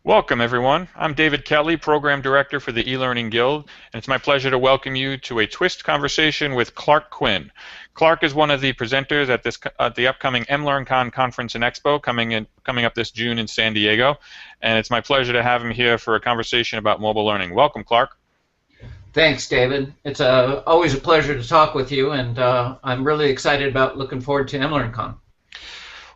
Welcome, everyone. I'm David Kelly, Program Director for the eLearning Guild, and it's my pleasure to welcome you to a Twist conversation with Clark Quinn. Clark is one of the presenters at the upcoming MLearnCon Conference and Expo coming up this June in San Diego, and it's my pleasure to have him here for a conversation about mobile learning. Welcome, Clark. Thanks, David. It's always a pleasure to talk with you, and I'm really excited about looking forward to MLearnCon.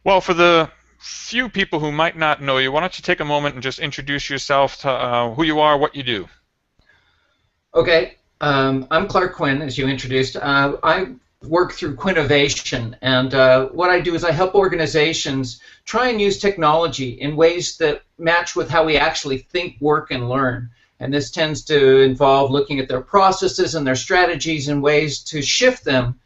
Well, for the few people who might not know you, why don't you take a moment and just introduce yourself to who you are, what you do. Okay, I'm Clark Quinn, as you introduced. I work through Quinnovation, and what I do is I help organizations try and use technology in ways that match with how we actually think, work, and learn. And this tends to involve looking at their processes and their strategies and ways to shift them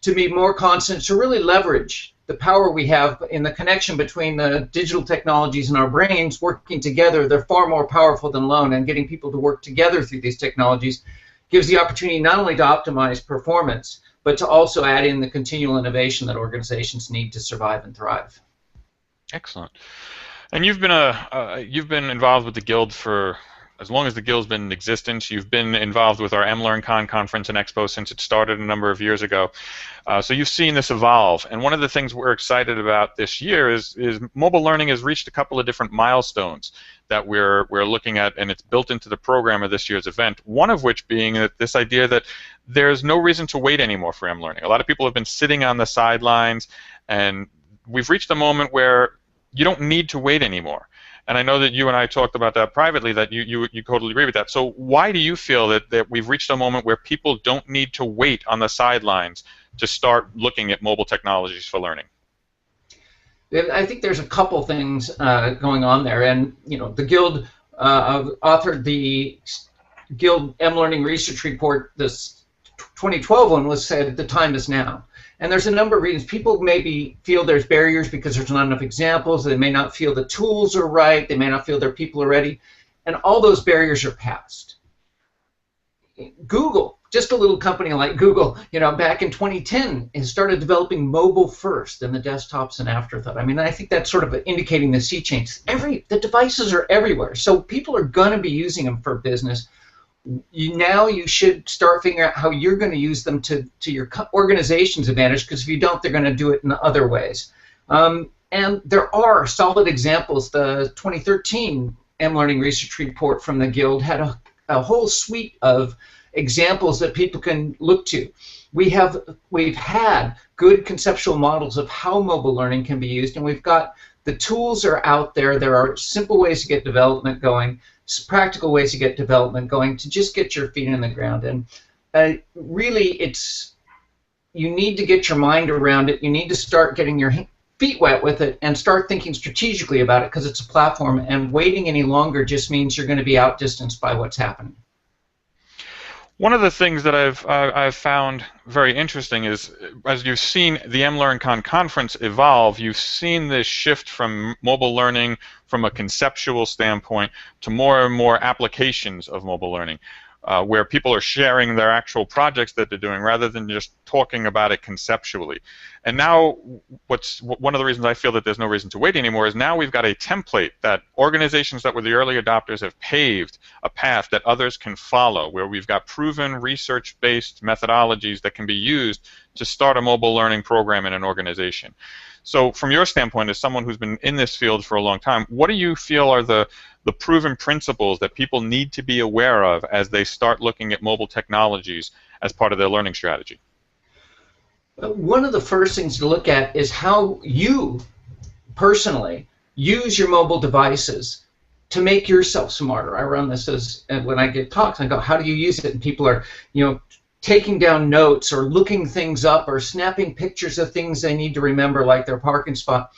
to be more constant, to really leverage the power we have in the connection between the digital technologies and our brains working together. They're far more powerful than alone, and getting people to work together through these technologies gives the opportunity not only to optimize performance, but to also add in the continual innovation that organizations need to survive and thrive. Excellent. And you've been involved with the Guild for as long as the Guild's been in existence. You've been involved with our MLearnCon Conference and Expo since it started a number of years ago. So you've seen this evolve. And one of the things we're excited about this year is mobile learning has reached a couple of different milestones that we're looking at, and it's built into the program of this year's event, one of which being that this idea that there's no reason to wait anymore for MLearning. A lot of people have been sitting on the sidelines, and we've reached a moment where you don't need to wait anymore. And I know that you and I talked about that privately, that you totally agree with that. So why do you feel that we've reached a moment where people don't need to wait on the sidelines to start looking at mobile technologies for learning? I think there's a couple things going on there. And, you know, the Guild authored the Guild MLearning Research Report. This 2012 one was said the time is now. And there's a number of reasons. People maybe feel there's barriers because there's not enough examples. They may not feel the tools are right. They may not feel their people are ready. And all those barriers are past. Google, just a little company like Google, you know, back in 2010, has started developing mobile first, and the desktop's an afterthought. I mean, I think that's sort of indicating the sea change. The devices are everywhere, so people are going to be using them for business. Now you should start figuring out how you're going to use them to your organization's advantage, because if you don't, they're going to do it in other ways. And there are solid examples. The 2013 MLearning Research Report from the Guild had a whole suite of examples that people can look to. We've had good conceptual models of how mobile learning can be used, and we've got the tools are out there. There are simple ways to get development going, practical ways to get development going, to just get your feet in the ground. And really, you need to get your mind around it. You need to start getting your feet wet with it and start thinking strategically about it, because it's a platform, and waiting any longer just means you're going to be outdistanced by what's happening. One of the things that I've found very interesting is, as you've seen the MLearnCon conference evolve, you've seen this shift from mobile learning from a conceptual standpoint to more and more applications of mobile learning, where people are sharing their actual projects that they're doing rather than just talking about it conceptually. And now, one of the reasons I feel that there's no reason to wait anymore is now we've got a template that organizations that were the early adopters have paved a path that others can follow, where we've got proven research-based methodologies that can be used to start a mobile learning program in an organization. So from your standpoint, as someone who's been in this field for a long time, what do you feel are the proven principles that people need to be aware of as they start looking at mobile technologies as part of their learning strategy? One of the first things to look at is how you personally use your mobile devices to make yourself smarter. I run this as when I give talks, I go, how do you use it? And people are, you know, taking down notes or looking things up or snapping pictures of things they need to remember, like their parking spot.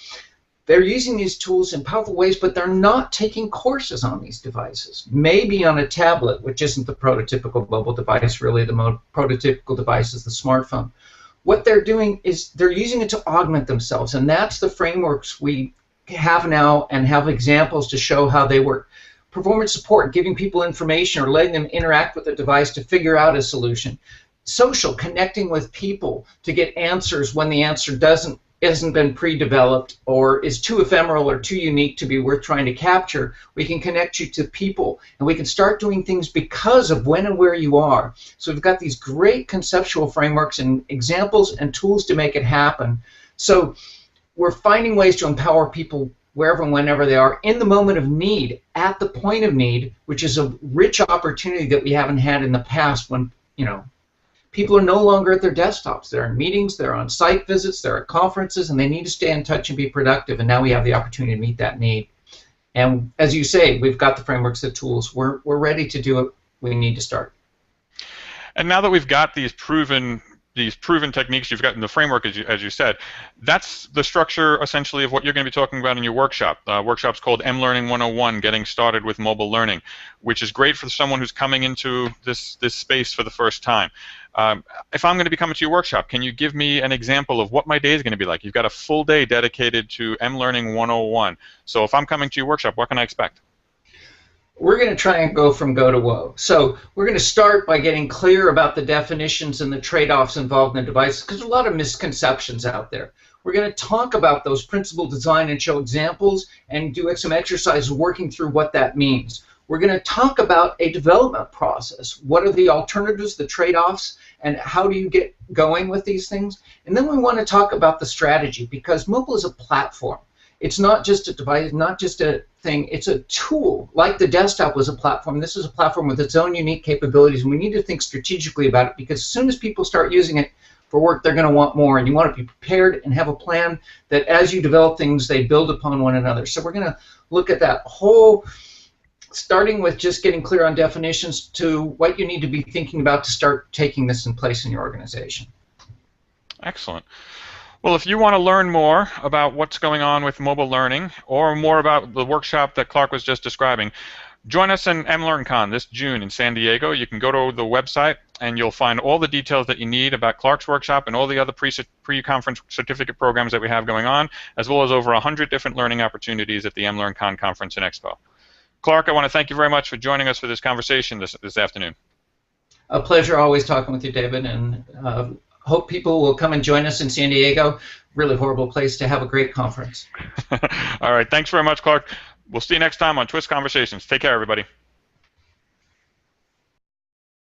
They're using these tools in powerful ways, but they're not taking courses on these devices. Maybe on a tablet, which isn't the prototypical mobile device. Really, the prototypical device is the smartphone. What they're doing is they're using it to augment themselves, and that's the frameworks we have now and have examples to show how they work. Performance support, giving people information or letting them interact with the device to figure out a solution. Social, connecting with people to get answers when the answer doesn't hasn't been pre-developed or is too ephemeral or too unique to be worth trying to capture, we can connect you to people, and we can start doing things because of when and where you are. So we've got these great conceptual frameworks and examples and tools to make it happen. So we're finding ways to empower people wherever and whenever they are in the moment of need, at the point of need, which is a rich opportunity that we haven't had in the past when, people are no longer at their desktops. They're in meetings, they're on site visits, they're at conferences, and they need to stay in touch and be productive, and now we have the opportunity to meet that need. And as you say, we've got the frameworks, the tools. We're ready to do it. We need to start. And now that we've got these proven techniques you've got in the framework, as you said, that's the structure essentially of what you're going to be talking about in your workshop. Workshop's called mLearning 101, Getting Started with Mobile Learning, which is great for someone who's coming into this space for the first time. If I'm going to be coming to your workshop, can you give me an example of what my day is going to be like? You've got a full day dedicated to mLearning 101. So if I'm coming to your workshop, what can I expect? We're going to try and go from go to woe. So we're going to start by getting clear about the definitions and the trade-offs involved in the devices, because there's a lot of misconceptions out there. We're going to talk about those principle design and show examples and do some exercises working through what that means. We're going to talk about a development process. What are the alternatives, the trade-offs, and how do you get going with these things? And then we want to talk about the strategy, because mobile is a platform. It's not just a device, not just a thing, it's a tool. Like the desktop was a platform, this is a platform with its own unique capabilities, and we need to think strategically about it, because as soon as people start using it for work, they're going to want more, and you want to be prepared and have a plan that as you develop things, they build upon one another. So we're going to look at that whole, starting with just getting clear on definitions to what you need to be thinking about to start taking this in place in your organization. Excellent. Well, if you want to learn more about what's going on with mobile learning or more about the workshop that Clark was just describing, join us in mLearnCon this June in San Diego. You can go to the website and you'll find all the details that you need about Clark's workshop and all the other pre-conference certificate programs that we have going on, as well as over 100 different learning opportunities at the mLearnCon conference and expo. Clark, I want to thank you very much for joining us for this conversation this afternoon. A pleasure always talking with you, David, and hope people will come and join us in San Diego. Really horrible place to have a great conference. All right. Thanks very much, Clark. We'll see you next time on Twist Conversations. Take care, everybody.